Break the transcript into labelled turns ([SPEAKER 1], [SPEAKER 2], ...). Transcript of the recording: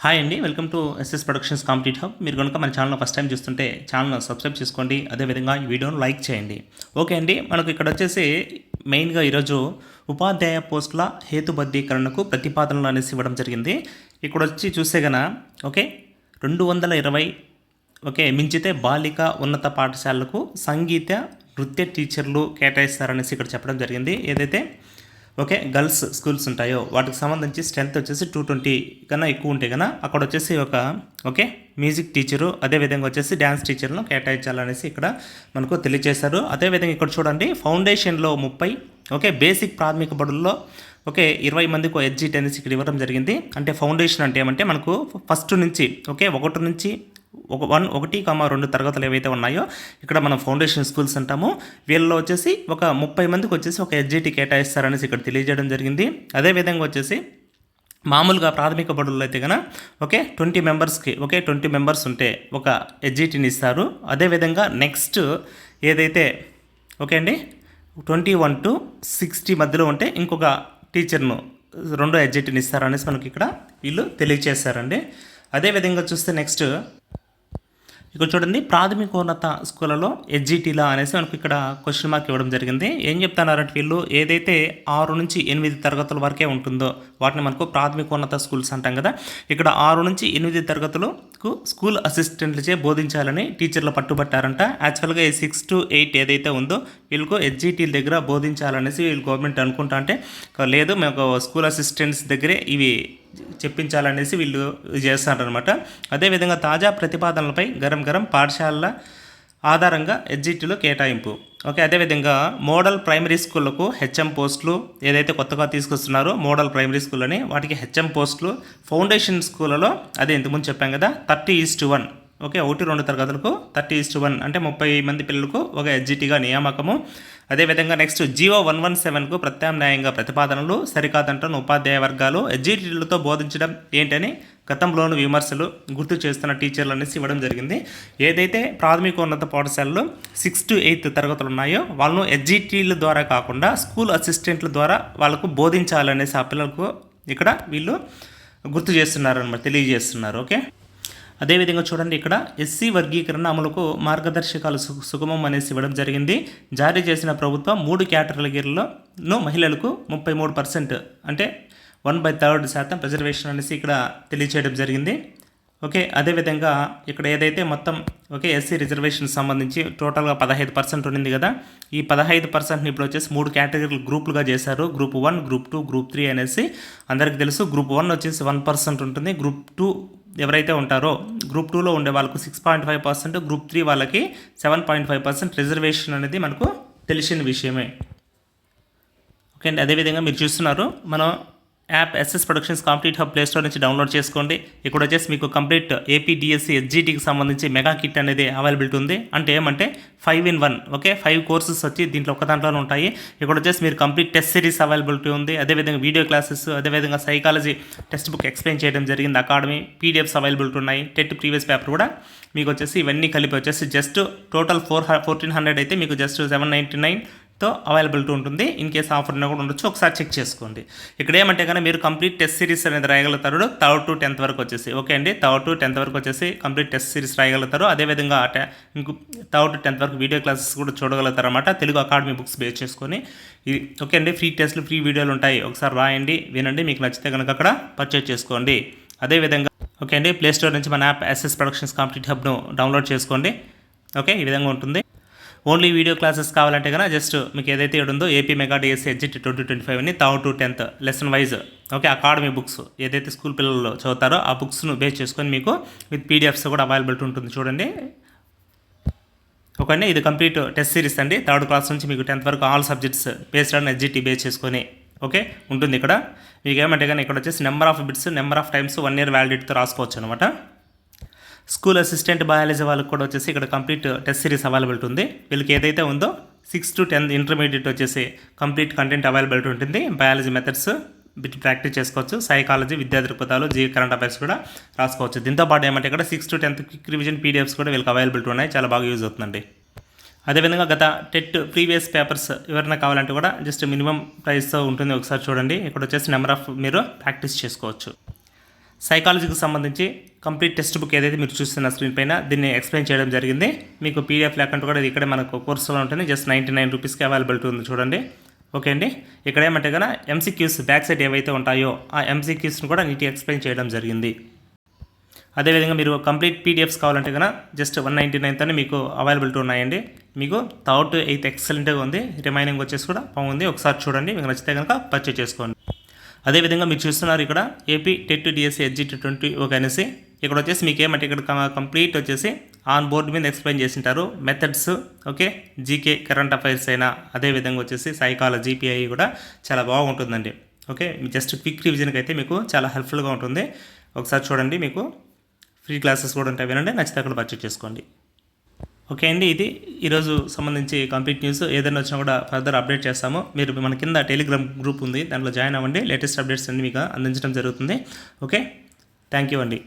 [SPEAKER 1] Hi అండి. Welcome to SS productions compete hub. మీరు కనుక మన ఛానల్ ఫస్ట్ టైం చూస్తుంటే ఛానల్ సబ్స్క్రైబ్ చేసుకోండి. అదేవిధంగా ఈ వీడియోను లైక్ చేయండి. ఓకే అండి, మనకు ఇక్కడ వచ్చేసి మెయిన్గా ఈరోజు ఉపాధ్యాయ పోస్టుల హేతుబద్ధీకరణకు ప్రతిపాదనలు అనేసి ఇవ్వడం జరిగింది. ఇక్కడ వచ్చి చూస్తే గన ఓకే 220 ఓకే మించితే బాలిక ఉన్నత పాఠశాలలకు సంగీత నృత్య టీచర్లు కేటాయిస్తారనేసి ఇక్కడ చెప్పడం జరిగింది. ఏదైతే ఓకే గర్ల్స్ స్కూల్స్ ఉంటాయో వాటికి సంబంధించి స్ట్రెంత్ వచ్చేసి 220 కన్నా ఎక్కువ ఉంటే కన్నా అక్కడ వచ్చేసి ఒక ఓకే మ్యూజిక్ టీచరు అదేవిధంగా వచ్చేసి డ్యాన్స్ టీచర్లను కేటాయించాలనేసి ఇక్కడ మనకు తెలియజేశారు. అదేవిధంగా ఇక్కడ చూడండి ఫౌండేషన్లో 30 ఓకే బేసిక్ ప్రాథమిక బడుల్లో ఓకే 20 మందికి ఎడ్జిట్ అనేసి ఇక్కడ ఇవ్వడం జరిగింది. అంటే ఫౌండేషన్ అంటే ఏమంటే మనకు ఫస్ట్ నుంచి ఓకే 1 నుంచి 1,2 తరగతులు ఏవైతే ఉన్నాయో ఇక్కడ మనం ఫౌండేషన్ స్కూల్స్ అంటాము. వీళ్ళలో వచ్చేసి ఒక 30 మందికి వచ్చేసి ఒక ఎడ్జిటి కేటాయిస్తారనేసి ఇక్కడ తెలియజేయడం జరిగింది. అదేవిధంగా వచ్చేసి మామూలుగా ప్రాథమిక బడుల్లో అయితే కనుక ఓకే 20 మెంబర్స్కి ఓకే 20 మెంబర్స్ ఉంటే ఒక ఎడ్జిటిని ఇస్తారు. అదేవిధంగా నెక్స్ట్ ఏదైతే ఓకే అండి 21 to 60 మధ్యలో ఉంటే ఇంకొక టీచర్ను 2 ఎడ్జిటిని ఇస్తారనేసి మనకి ఇక్కడ వీళ్ళు తెలియజేస్తారండి. అదేవిధంగా చూస్తే నెక్స్ట్ ఇక్కడ చూడండి ప్రాథమికోన్నత స్కూళ్ళలో ఎడ్జిటీలా అనేసి మనకు ఇక్కడ క్వశ్చన్ మార్క్ ఇవ్వడం జరిగింది. ఏం చెప్తున్నారంటే వీళ్ళు ఏదైతే 6 నుంచి 8 తరగతుల వరకే ఉంటుందో వాటిని మనకు ప్రాథమికోన్నత స్కూల్స్ అంటాం కదా. ఇక్కడ 6 నుంచి 8 తరగతులకు స్కూల్ అసిస్టెంట్లచే బోధించాలని టీచర్లు పట్టుబట్టారంట. యాక్చువల్గా ఈ 6 to 8 ఏదైతే ఉందో వీళ్ళకు ఎడ్జిటీల దగ్గర బోధించాలనేసి వీళ్ళు గవర్నమెంట్ అనుకుంటా అంటే లేదు మేము స్కూల్ అసిస్టెంట్స్ దగ్గరే ఇవి చెప్పించాలనేసి వీళ్ళు చేస్తారనమాట. అదేవిధంగా తాజా ప్రతిపాదనలపై గరం పాఠశాలల ఆధారంగా ఎడ్జిటీలో కేటాయింపు ఓకే. అదేవిధంగా మోడల్ ప్రైమరీ స్కూళ్ళకు హెచ్ఎం పోస్టులు ఏదైతే కొత్తగా తీసుకొస్తున్నారో మోడల్ ప్రైమరీ స్కూల్ అని వాటికి హెచ్ఎం పోస్టులు, ఫౌండేషన్ స్కూళ్ళలో అదే ఇంతకుముందు చెప్పాం కదా 30:1 ఓకే 1-2 తరగతులకు 30:1 అంటే 30 మంది పిల్లలకు ఒక ఎడ్జిటీగా నియామకము. అదేవిధంగా నెక్స్ట్ జీవో 117కు ప్రత్యామ్నాయంగా ప్రతిపాదనలు సరికాదంటున్న ఉపాధ్యాయ వర్గాలు ఎడ్జిటీలతో బోధించడం ఏంటని గతంలోని విమర్శలు గుర్తు చేస్తున్న టీచర్లు అనేసి ఇవ్వడం జరిగింది. ఏదైతే ప్రాథమికోన్నత పాఠశాలలో 6 to 8 తరగతులు ఉన్నాయో వాళ్ళను ఎడ్జిటీల ద్వారా కాకుండా స్కూల్ అసిస్టెంట్ల ద్వారా వాళ్ళకు బోధించాలనేసి ఆ పిల్లలకు ఇక్కడ వీళ్ళు గుర్తు చేస్తున్నారు అన్నమాట, తెలియజేస్తున్నారు. ఓకే అదేవిధంగా చూడండి ఇక్కడ ఎస్సీ వర్గీకరణ అమలుకు మార్గదర్శకాలు సుగమం అనేసి ఇవ్వడం జరిగింది. జారీ చేసిన ప్రభుత్వం 3 కేటగిరీలను మహిళలకు 33% అంటే 1/3% రిజర్వేషన్ అనేసి ఇక్కడ తెలియచేయడం జరిగింది. ఓకే అదేవిధంగా ఇక్కడ ఏదైతే మొత్తం ఓకే ఎస్సీ రిజర్వేషన్ సంబంధించి టోటల్గా 15% ఉండింది కదా. ఈ 15%ని ఇప్పుడు వచ్చేసి 3 కేటగిరీలు గ్రూపులుగా చేశారు. గ్రూప్ 1, గ్రూప్ 2, గ్రూప్ 3 అనేసి అందరికీ తెలుసు. గ్రూప్ 1 వచ్చేసి 1% ఉంటుంది. గ్రూప్ 2 ఎవరైతే ఉంటారో గ్రూప్ 2లో ఉండే వాళ్ళకు 6.5%, గ్రూప్ 3 వాళ్ళకి 7.5% రిజర్వేషన్ అనేది మనకు తెలిసిన విషయమే. ఓకే అండి, అదేవిధంగా మీరు చూస్తున్నారు మనం app SS productions compete hub play store నుంచి డౌన్లోడ్ చేసుకోండి. ఇక్కడ వచ్చేసి మీకు కంప్లీట్ ఏపీ డిఎస్సి ఎడ్జిటీకి సంబంధించి మెగా కిట్ అనేది అవైలబిలిటీ ఉంది. అంటే ఏమంటే 5-in-1 ఓకే 5 కోర్సెస్ వచ్చి దీంట్లో ఒక దాంట్లోనే ఉంటాయి. ఇక్కడ వచ్చేసి మీరు కంప్లీట్ టెస్ట్ సిరీస్ అవైలబిలిటీ ఉంది. అదేవిధంగా వీడియో క్లాసెస్, అదేవిధంగా సైకాలజీ టెక్స్ట్ బుక్ ఎక్స్ప్లెయిన్ చేయడం జరిగింది. అకాడమీ పీడిఎఫ్స్ అవైలబిలిటీ ఉన్నాయి. టెట్ ప్రీవియస్ పేపర్ కూడా మీకు వచ్చేసి ఇవన్నీ కలిపి వచ్చేసి జస్ట్ టోటల్ 1400 అయితే మీకు జస్ట్ 799తో అవైలబిలిటీ ఉంటుంది. ఇన్ కేస్ ఆఫర్ ఉన్నా కూడా ఉండొచ్చు, ఒకసారి చెక్ చేసుకోండి. ఇక్కడ ఏమంటే కానీ మీరు కంప్లీట్ టెస్ట్ సిరీస్ అనేది రాయగలుగుతారు 3rd to 10th వరకు వచ్చేసి. ఓకే అండి 3rd to 10th వరకు వచ్చేసి కంప్లీట్ టెస్ట్ సిరీస్ రాయగలుగుతారు. అదేవిధంగా ఇంకో 3rd to 10th వరకు వీడియో క్లాసెస్ కూడా చూడగలుగుతారు అన్నమాట, తెలుగు అకాడమీ బుక్స్ బేస్ చేసుకొని. ఇది ఓకే అండి, ఫ్రీ టెస్ట్లు ఫ్రీ వీడియోలు ఉంటాయి. ఒకసారి రాయండి, వినండి, మీకు నచ్చితే కనుక అక్కడ పర్చేజ్ చేసుకోండి. అదేవిధంగా ఓకే అండి ప్లే స్టోర్ నుంచి మన యాప్ ఎస్ఎస్ ప్రొడక్షన్స్ కాంపిటీట్ హబ్ను డౌన్లోడ్ చేసుకోండి. ఓకే ఈ విధంగా ఉంటుంది. ఓన్లీ వీడియో క్లాసెస్ కావాలంటే కనుక జస్ట్ మీకు ఏదైతే ఉందో AP mega DSC SGT 2025 3rd to 10th lesson wise okay academy books ఏదైతే స్కూల్ పిల్లలు చదువుతారో ఆ బుక్స్ను బేస్ చేసుకొని మీకు విత్ పీడిఎఫ్స్ కూడా అవైలబిలిటీ ఉంటుంది. చూడండి ఓకే అండి, ఇది కంప్లీట్ టెస్ట్ సిరీస్ అండి. 3rd క్లాస్ నుంచి మీకు 10th వరకు all subjects based on SGT base చేసుకొని ఓకే ఉంటుంది. ఇక్కడ మీకు ఏమంటే కానీ ఇక్కడ వచ్చేసి number of bits, number of times 1 year వ్యాలిడిటీతో రాసుకోవచ్చు అనమాట. స్కూల్ అసిస్టెంట్ బయాలజీ వాళ్ళకి కూడా వచ్చేసి ఇక్కడ కంప్లీట్ టెస్ట్ సిరీస్ అవైలబిలిటీ ఉంది. వీళ్ళకి ఏదైతే ఉందో 6 to 10th ఇంటర్మీడియట్ వచ్చేసి కంప్లీట్ కంటెంట్ అవైలబిలిటీ ఉంటుంది. బయాలజీ మెథడ్స్ బిట్ ప్రాక్టీస్ చేసుకోవచ్చు. సైకాలజీ, విద్యా దృక్పథాలు, కరెంట్ అఫైర్స్ కూడా రాసుకోవచ్చు. దీంతో పాటు ఏమంటే ఇక్కడ 6 to 10th quick revision PDFs కూడా వీళ్ళకి అవైలబిలిటీ ఉన్నాయి. చాలా బాగా యూజ్ అవుతుందండి. అదేవిధంగా గత టెట్ ప్రీవియస్ పేపర్స్ ఎవరైనా కావాలంటే కూడా జస్ట్ మినిమం ప్రైస్తో ఉంటుంది. ఒకసారి చూడండి, ఇక్కడ వచ్చేసి నెంబర్ ఆఫ్ మీరు ప్రాక్టీస్ చేసుకోవచ్చు. సైకాలజీకి సంబంధించి కంప్లీట్ టెక్స్ట్ బుక్ ఏదైతే మీరు చూస్తున్న స్క్రీన్ పైన దీన్ని ఎక్స్ప్లెయిన్ చేయడం జరిగింది. మీకు పీడిఎఫ్ లేకుండా కూడా ఇది ఇక్కడే మనకు కోర్సులో ఉంటుంది. జస్ట్ 99 రూపీస్కి అవైలబిలిటీ ఉంది చూడండి. ఓకే అండి, ఇక్కడ ఏమంటే కనుక ఎంసీక్యూస్ బ్యాక్ సైడ్ ఏవైతే ఉంటాయో ఆ ఎంసీక్యూస్ని కూడా నీట్గా ఎక్స్ప్లెయిన్ చేయడం జరిగింది. అదేవిధంగా మీరు కంప్లీట్ పీడిఎఫ్స్ కావాలంటే కనుక జస్ట్ 199తోనే మీకు అవైలబిలిటీ ఉన్నాయండి. మీకు 3rd to 8th ఎక్సలెంట్గా ఉంది, రిమైనింగ్ వచ్చేసి కూడా బాగుంది. ఒకసారి చూడండి, మీకు నచ్చితే కనుక పర్చేజ్ చేసుకోండి. అదేవిధంగా మీరు చూస్తున్నారు ఇక్కడ ఏపీ టెట్ డిఎస్సి HGT 20 ఒక అనేసి ఇక్కడ వచ్చేసి మీకు ఏమంటే ఇక్కడ కంప్లీట్ వచ్చేసి ఆన్ బోర్డు మీద ఎక్స్ప్లెయిన్ చేసింటారు methods. Okay, GK current affairs అయినా అదేవిధంగా వచ్చేసి సైకాలజీ పిఐ కూడా చాలా బాగుంటుందండి. ఓకే, జస్ట్ క్విక్ రివిజన్కి అయితే మీకు చాలా హెల్ప్ఫుల్గా ఉంటుంది. ఒకసారి చూడండి, మీకు ఫ్రీ క్లాసెస్ కూడా ఉంటాయి, వినండి, నచ్చితే అక్కడ పర్చేజ్ చేసుకోండి. ఓకే అండి, ఇది ఈరోజు సంబంధించి కంప్లీట్ న్యూస్. ఏదైనా వచ్చినా కూడా ఫర్దర్ అప్డేట్ చేస్తాము. మీరు మన కింద టెలిగ్రామ్ గ్రూప్ ఉంది, దాంట్లో జాయిన్ అవ్వండి. లేటెస్ట్ అప్డేట్స్ అన్ని మీకు అందించడం జరుగుతుంది. ఓకే, థ్యాంక్ యూ అండి.